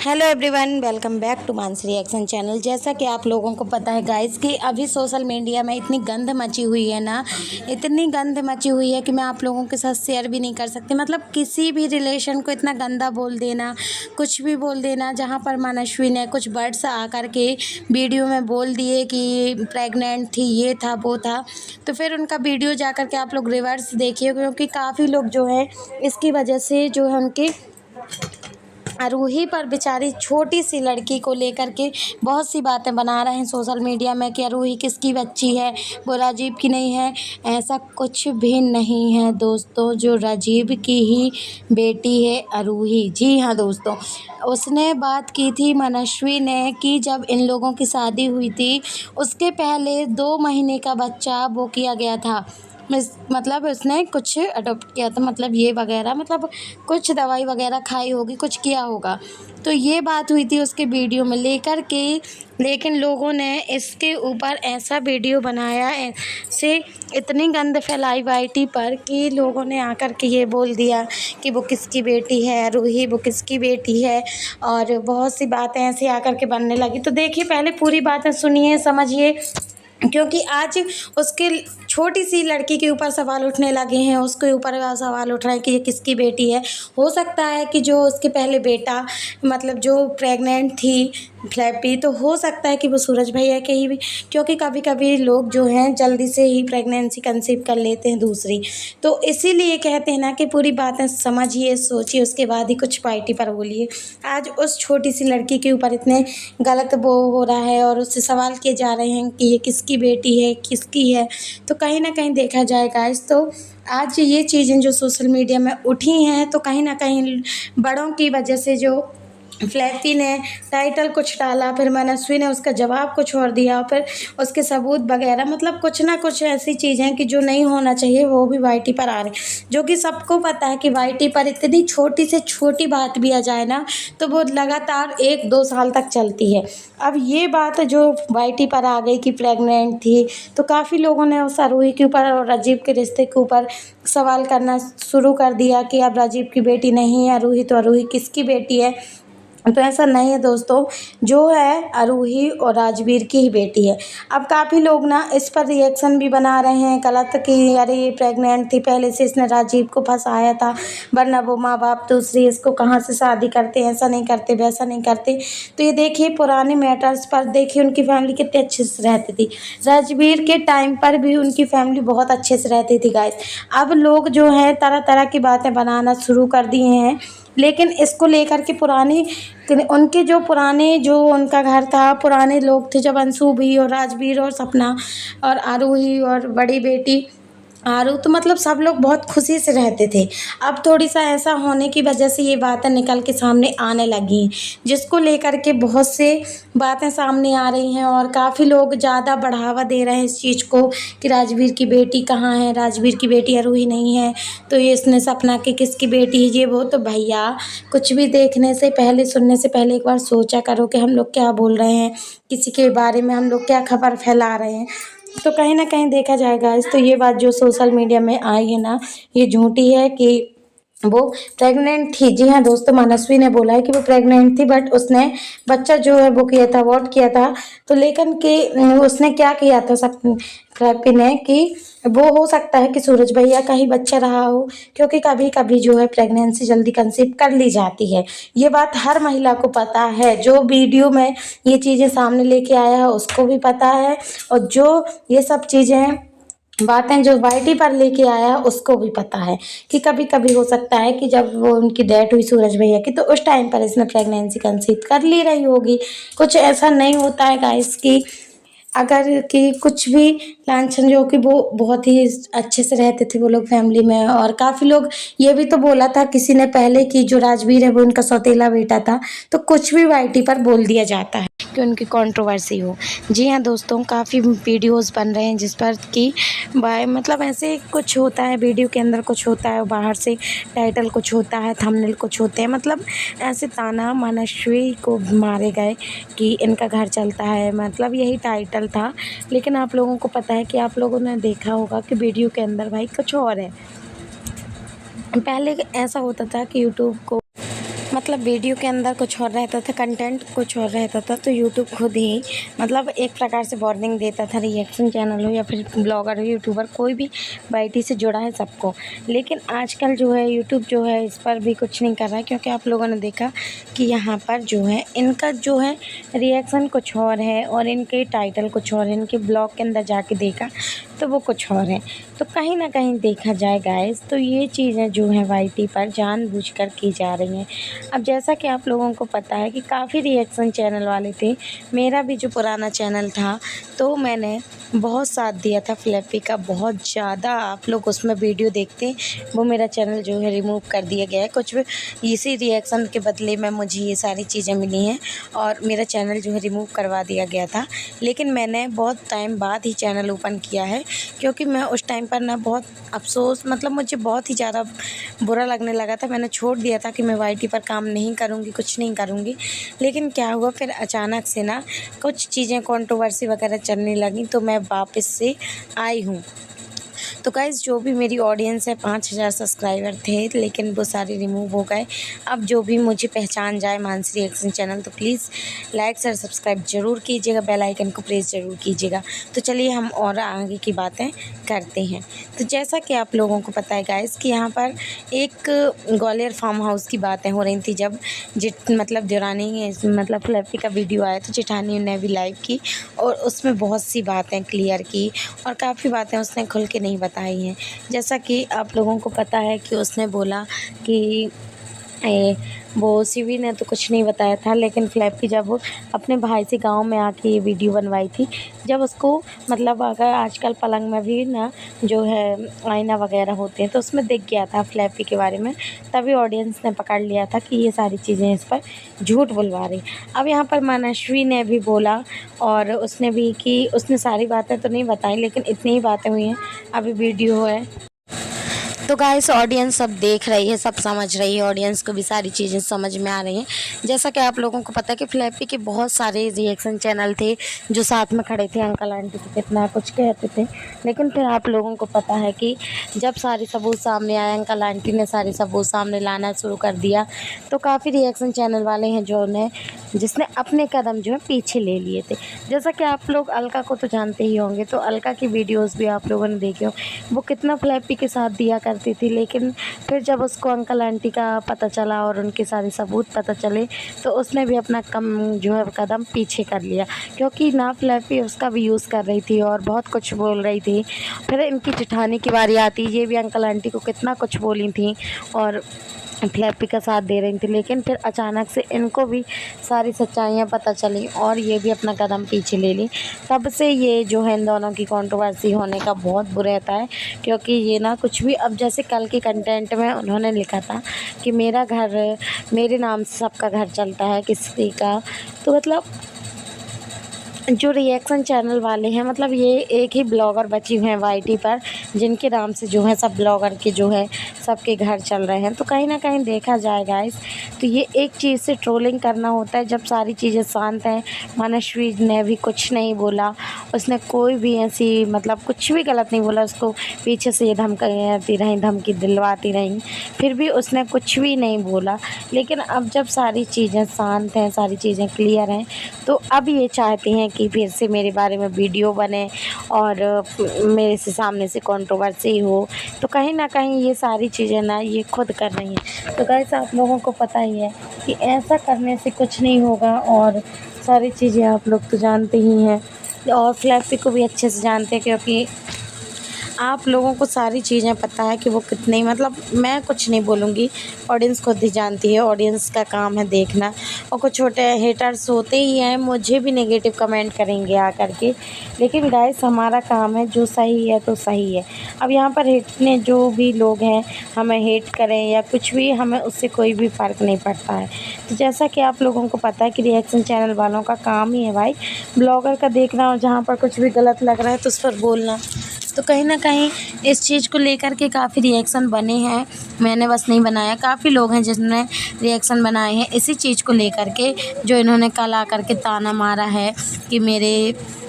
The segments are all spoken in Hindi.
Hello everyone, welcome back to Mansi reaction channel. जैसा कि आप लोगों को पता है गाइस कि अभी सोशल मीडिया में इतनी गंद मची हुई है ना, इतनी गंद मची हुई है कि मैं आप लोगों के साथ शेयर भी नहीं कर सकती। मतलब किसी भी रिलेशन को इतना गंदा बोल देना, कुछ भी बोल देना। जहाँ पर मनस्वी ने कुछ वर्ड्स आकर के वीडियो में बोल दिए कि प्रेग्नेंट थी, ये था वो था, तो फिर उनका वीडियो जा कर के आप लोग रिवर्स देखिए, क्योंकि काफ़ी लोग जो है इसकी वजह से जो है उनके रूही पर बेचारी छोटी सी लड़की को लेकर के बहुत सी बातें बना रहे हैं सोशल मीडिया में कि रूही किसकी बच्ची है, वो राजीव की नहीं है। ऐसा कुछ भी नहीं है दोस्तों, जो राजीव की ही बेटी है अरूही। जी हाँ दोस्तों, उसने बात की थी मनस्वी ने कि जब इन लोगों की शादी हुई थी उसके पहले 2 महीने का बच्चा वो किया गया था। मतलब उसने कुछ अडॉप्ट किया था, मतलब ये वगैरह, मतलब कुछ दवाई वगैरह खाई होगी, कुछ किया होगा। तो ये बात हुई थी उसके वीडियो में लेकर के, लेकिन लोगों ने इसके ऊपर ऐसा वीडियो बनाया, ऐसे इतनी गंद फैलाई वाईटी पर कि लोगों ने आकर के ये बोल दिया कि वो किसकी बेटी है रूही, वो किसकी बेटी है, और बहुत सी बातें ऐसी आकर के बनने लगी। तो देखिए, पहले पूरी बातें सुनिए, समझिए, क्योंकि आज उसके छोटी सी लड़की के ऊपर सवाल उठने लगे हैं, उसके ऊपर सवाल उठ रहे हैं कि ये किसकी बेटी है। हो सकता है कि जो उसके पहले बेटा, मतलब जो प्रेग्नेंट थी फ्लैपी, तो हो सकता है कि वो सूरज भैया के ही भी, क्योंकि कभी कभी लोग जो हैं जल्दी से ही प्रेगनेंसी कंसीव कर लेते हैं दूसरी। तो इसीलिए कहते हैं ना कि पूरी बातें समझिए, सोचिए, उसके बाद ही कुछ पार्टी पर बोलिए। आज उस छोटी सी लड़की के ऊपर इतने गलत वो हो रहा है और उससे सवाल किए जा रहे हैं कि ये किसकी बेटी है, किसकी है। तो कहीं ना कहीं देखा जाए गाइस, तो आज ये चीज़ें जो सोशल मीडिया में उठी हैं, तो कहीं ना कहीं बड़ों की वजह से, जो फ्लैपी ने टाइटल कुछ डाला, फिर मनस्वी ने उसका जवाब कुछ और दिया, फिर उसके सबूत वगैरह, मतलब कुछ ना कुछ ऐसी चीज़ें कि जो नहीं होना चाहिए वो भी वाईटी पर आ रही, जो कि सबको पता है कि वाईटी पर इतनी छोटी से छोटी बात भी आ जाए ना तो वो लगातार 1-2 साल तक चलती है। अब ये बात जो वाईटी पर आ गई कि प्रेग्नेंट थी, तो काफ़ी लोगों ने उस रूही के ऊपर और राजीव के रिश्ते के ऊपर सवाल करना शुरू कर दिया कि अब राजीव की बेटी नहीं है रूही, तो रूही किसकी बेटी है। तो ऐसा नहीं है दोस्तों, जो है अरूही और राजवीर की ही बेटी है। अब काफ़ी लोग ना इस पर रिएक्शन भी बना रहे हैं गलत कि अरे ये प्रेग्नेंट थी, पहले से इसने राजीव को फंसाया था, वरना वो माँ बाप दूसरी इसको कहाँ से शादी करते, ऐसा नहीं करते, वैसा नहीं करते। तो ये देखिए, पुराने मैटर्स पर देखिए उनकी फैमिली कितने अच्छे से रहती थी। राजवीर के टाइम पर भी उनकी फैमिली बहुत अच्छे से रहती थी गाइस। अब लोग जो हैं तरह तरह की बातें बनाना शुरू कर दिए हैं, लेकिन इसको लेकर के उनके जो पुराने, जो उनका घर था, पुराने लोग थे, जब अंशु भी और राजवीर और सपना और आरूही और बड़ी बेटी आरू, तो मतलब सब लोग बहुत खुशी से रहते थे। अब थोड़ी सा ऐसा होने की वजह से ये बातें निकल के सामने आने लगी, जिसको लेकर के बहुत से बातें सामने आ रही हैं और काफ़ी लोग ज़्यादा बढ़ावा दे रहे हैं इस चीज़ को कि राजवीर की बेटी कहाँ है, राजवीर की बेटी अरूही नहीं है, तो ये इसने सपना की किसकी बेटी है, ये वो। तो भैया, कुछ भी देखने से पहले, सुनने से पहले एक बार सोचा करो कि हम लोग क्या बोल रहे हैं, किसी के बारे में हम लोग क्या खबर फैला रहे हैं। तो कहीं ना कहीं देखा जाएगा इस, तो ये बात जो सोशल मीडिया में आई है ना, ये झूठी है कि वो प्रेग्नेंट थी। जी हाँ दोस्तों, मनस्वी ने बोला है कि वो प्रेग्नेंट थी, बट उसने बच्चा जो है वो किया था, अबॉर्ट किया था। तो लेकिन कि उसने क्या किया था सब फ्लैपी ने, कि वो हो सकता है कि सूरज भैया का ही बच्चा रहा हो, क्योंकि कभी कभी जो है प्रेगनेंसी जल्दी कंसीव कर ली जाती है। ये बात हर महिला को पता है, जो वीडियो में ये चीज़ें सामने लेके आया है उसको भी पता है, और जो ये सब चीज़ें बातें जो वाईटी पर लेके आया है उसको भी पता है कि कभी कभी हो सकता है कि जब वो उनकी डेथ हुई सूरज भैया की, तो उस टाइम पर इसने प्रेगनेंसी कंसीव कर ली रही होगी। कुछ ऐसा नहीं होता है गाइस कि अगर कि कुछ भी लांछन, जो कि वो बहुत ही अच्छे से रहते थे वो लोग फैमिली में। और काफ़ी लोग ये भी तो बोला था किसी ने पहले कि जो राजवीर है वो उनका सौतेला बेटा था। तो कुछ भी वाईटी पर बोल दिया जाता है कि उनकी कंट्रोवर्सी हो। जी हाँ दोस्तों, काफ़ी वीडियोस बन रहे हैं जिस पर कि मतलब ऐसे कुछ होता है, वीडियो के अंदर कुछ होता है, बाहर से टाइटल कुछ होता है, थंबनेल कुछ होते हैं, मतलब ऐसे ताना मनस्वी को मारे गए कि इनका घर चलता है, मतलब यही टाइटल था। लेकिन आप लोगों को पता है कि आप लोगों ने देखा होगा कि वीडियो के अंदर भाई कुछ और है। पहले ऐसा होता था कि यूट्यूब को मतलब वीडियो के अंदर कुछ और रहता था, कंटेंट कुछ और रहता था, तो यूट्यूब खुद ही मतलब एक प्रकार से वार्निंग देता था, रिएक्शन चैनल हो या फिर ब्लॉगर हो, यूट्यूबर, कोई भी वाईटी से जुड़ा है सबको। लेकिन आजकल जो है यूट्यूब जो है इस पर भी कुछ नहीं कर रहा है, क्योंकि आप लोगों ने देखा कि यहाँ पर जो है इनका जो है रिएक्शन कुछ और है और इनके टाइटल कुछ और है, इनके ब्लॉग के अंदर जाके देखा तो वो कुछ और है। तो कहीं ना कहीं देखा जाए गाइस, तो ये चीज़ें जो हैं वाईटी पर जानबूझकर की जा रही हैं। अब जैसा कि आप लोगों को पता है कि काफ़ी रिएक्शन चैनल वाले थे, मेरा भी जो पुराना चैनल था तो मैंने बहुत साथ दिया था फ्लैपी का, बहुत ज़्यादा आप लोग उसमें वीडियो देखते, वो मेरा चैनल जो है रिमूव कर दिया गया है। कुछ भी इसी रिएक्शन के बदले में मुझे ये सारी चीज़ें मिली हैं और मेरा चैनल जो है रिमूव करवा दिया गया था। लेकिन मैंने बहुत टाइम बाद ही चैनल ओपन किया है, क्योंकि मैं उस टाइम पर ना बहुत अफसोस, मतलब मुझे बहुत ही ज़्यादा बुरा लगने लगा था। मैंने छोड़ दिया था कि मैं वाईटी पर काम नहीं करूँगी, कुछ नहीं करूँगी। लेकिन क्या हुआ, फिर अचानक से ना कुछ चीज़ें कंट्रोवर्सी वगैरह चलने लगी, तो मैं वापस से आई हूँ। तो गाइज़ जो भी मेरी ऑडियंस है 5000 सब्सक्राइबर थे, लेकिन वो सारे रिमूव हो गए। अब जो भी मुझे पहचान जाए मानसी रिएक्शन चैनल, तो प्लीज़ लाइक शेयर सब्सक्राइब ज़रूर कीजिएगा, बेल आइकन को प्रेस ज़रूर कीजिएगा। तो चलिए हम और आगे की बातें करते हैं। तो जैसा कि आप लोगों को पता है गाइज़ कि यहाँ पर एक ग्वालियर फार्म हाउस की बातें हो रही थी, जब मतलब दुरानी मतलब फ्लैपी का वीडियो आया तो जेठानी ने भी लाइव की और उसमें बहुत सी बातें क्लियर की और काफ़ी बातें उसने खुल के नहीं बताई हैं। जैसा कि आप लोगों को पता है कि उसने बोला कि वो शिवी ने तो कुछ नहीं बताया था, लेकिन फ्लैपी जब अपने भाई से गांव में आके ये वीडियो बनवाई थी, जब उसको मतलब अगर आजकल पलंग में भी ना जो है आईना वगैरह होते हैं तो उसमें दिख गया था फ्लैपी के बारे में, तभी ऑडियंस ने पकड़ लिया था कि ये सारी चीज़ें इस पर झूठ बुलवा रही। अब यहाँ पर मनश्वी ने भी बोला और उसने भी कि उसने सारी बातें तो नहीं बताई, लेकिन इतनी ही बातें हुई हैं, अभी वीडियो है। तो गाइस ऑडियंस सब देख रही है, सब समझ रही है, ऑडियंस को भी सारी चीज़ें समझ में आ रही हैं। जैसा कि आप लोगों को पता है कि फ्लैपी के बहुत सारे रिएक्शन चैनल थे जो साथ में खड़े थे, अंकल आंटी को कितना कुछ कहते थे, लेकिन फिर आप लोगों को पता है कि जब सारे सबूत सामने आए, अंकल आंटी ने सारे सबूत सामने लाना शुरू कर दिया, तो काफ़ी रिएक्शन चैनल वाले हैं जिसने अपने कदम जो है पीछे ले लिए थे। जैसा कि आप लोग अलका को तो जानते ही होंगे, तो अलका की वीडियोज़ भी आप लोगों ने देखी हो, वो कितना फ्लैपी के साथ दिया करती थी, लेकिन फिर जब उसको अंकल आंटी का पता चला और उनके सारे सबूत पता चले, तो उसने भी अपना जो है कदम पीछे कर लिया, क्योंकि ना फ्लैपी उसका भी यूज़ कर रही थी और बहुत कुछ बोल रही थी। फिर इनकी जेठानी की बारी आती, ये भी अंकल आंटी को कितना कुछ बोली थी और फ्लैपी का साथ दे रही थी, लेकिन फिर अचानक से इनको भी सारी सच्चाइयाँ पता चली और ये भी अपना कदम पीछे ले ली। तब से ये जो है इन दोनों की कंट्रोवर्सी होने का बहुत बुरा रहता है, क्योंकि ये ना कुछ भी, अब जैसे कल के कंटेंट में उन्होंने लिखा था कि मेरा घर मेरे नाम से सबका घर चलता है, किसी का, तो मतलब जो रिएक्शन चैनल वाले हैं, मतलब ये एक ही ब्लॉगर बची हुए हैं वाईटी पर जिनके नाम से जो है सब ब्लॉगर के जो है सबके घर चल रहे हैं। तो कहीं ना कहीं देखा जाए गाइस, तो ये एक चीज़ से ट्रोलिंग करना होता है जब सारी चीज़ें शांत हैं। मनश्वी ने भी कुछ नहीं बोला, उसने कोई भी ऐसी मतलब कुछ भी गलत नहीं बोला, उसको पीछे से ये धमकाती रहीं, धमकी दिलवाती रहीं, फिर भी उसने कुछ भी नहीं बोला। लेकिन अब जब सारी चीज़ें शांत हैं, सारी चीज़ें क्लियर हैं, तो अब ये चाहती हैं कि फिर से मेरे बारे में वीडियो बने और मेरे से सामने से कंट्रोवर्सी हो। तो कहीं ना कहीं ये सारी चीज़ें ना ये खुद कर रही हैं। तो गाइस आप लोगों को पता ही है कि ऐसा करने से कुछ नहीं होगा और सारी चीज़ें आप लोग तो जानते ही हैं और फ्लैपी को भी अच्छे से जानते हैं, क्योंकि आप लोगों को सारी चीज़ें पता है कि वो कितनी, मतलब मैं कुछ नहीं बोलूँगी, ऑडियंस खुद ही जानती है, ऑडियंस का काम है देखना। और कुछ छोटे हेटर्स होते ही हैं, मुझे भी नेगेटिव कमेंट करेंगे आकर के, लेकिन गाइस हमारा काम है, जो सही है तो सही है। अब यहाँ पर हेटने जो भी लोग हैं, हमें हेट करें या कुछ भी, हमें उससे कोई भी फ़र्क नहीं पड़ता है। तो जैसा कि आप लोगों को पता है कि रिएक्शन चैनल वालों का काम ही है भाई ब्लॉगर का देखना, और जहाँ पर कुछ भी गलत लग रहा है तो उस पर बोलना। तो कहीं ना कहीं इस चीज़ को लेकर के काफ़ी रिएक्शन बने हैं, मैंने बस नहीं बनाया, काफ़ी लोग हैं जिन्होंने रिएक्शन बनाए हैं इसी चीज़ को लेकर के, जो इन्होंने कल आकर के ताना मारा है कि मेरे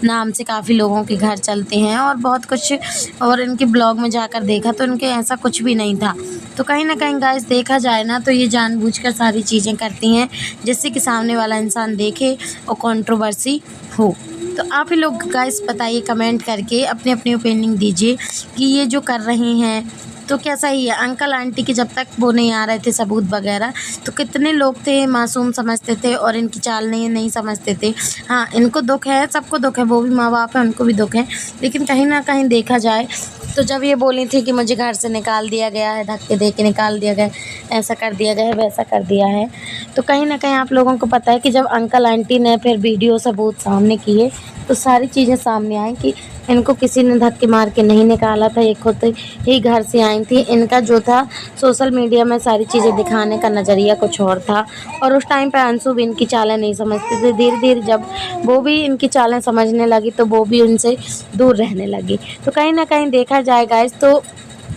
नाम से काफ़ी लोगों के घर चलते हैं और बहुत कुछ, और इनके ब्लॉग में जाकर देखा तो इनके ऐसा कुछ भी नहीं था। तो कहीं ना कहीं गाइस देखा जाए ना तो ये जानबूझकर सारी चीज़ें करती हैं जिससे कि सामने वाला इंसान देखे और कंट्रोवर्सी हो। तो आप ही लोग गाइस बताइए कमेंट करके अपनी अपनी ओपिनियन दीजिए कि ये जो कर रही हैं तो क्या सही है। अंकल आंटी के जब तक वो नहीं आ रहे थे सबूत वगैरह तो कितने लोग थे मासूम समझते थे और इनकी चाल नहीं समझते थे। हाँ, इनको दुख है, सबको दुख है, वो भी माँ बाप है, उनको भी दुख है। लेकिन कहीं ना कहीं देखा जाए तो जब ये बोली थी कि मुझे घर से निकाल दिया गया है, धक्के दे के निकाल दिया गया, ऐसा कर दिया गया है, वैसा कर दिया है, तो कहीं ना कहीं आप लोगों को पता है कि जब अंकल आंटी ने फिर वीडियो सबूत सामने किए तो सारी चीज़ें सामने आई कि इनको किसी ने धक्के मार के नहीं निकाला था, ये खुद ही घर से आई थी। इनका जो था सोशल मीडिया में सारी चीज़ें दिखाने का नज़रिया कुछ और था और उस टाइम पे अंशु भी इनकी चालें नहीं समझते थे। धीरे धीरे जब वो भी इनकी चालें समझने लगी तो वो भी उनसे दूर रहने लगी। तो कहीं ना कहीं देखा जाए गाइस तो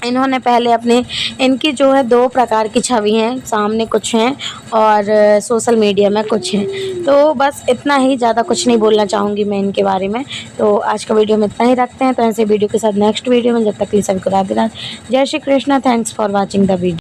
इन्होंने पहले अपने इनकी जो है 2 प्रकार की छवि हैं, सामने कुछ हैं और सोशल मीडिया में कुछ हैं। तो बस इतना ही, ज़्यादा कुछ नहीं बोलना चाहूँगी मैं इनके बारे में। तो आज का वीडियो में इतना ही रखते हैं। तो ऐसे वीडियो के साथ नेक्स्ट वीडियो में, जब तक के लिए सभी को राधे राधे, जय Shri Krishna. Thanks for watching the video.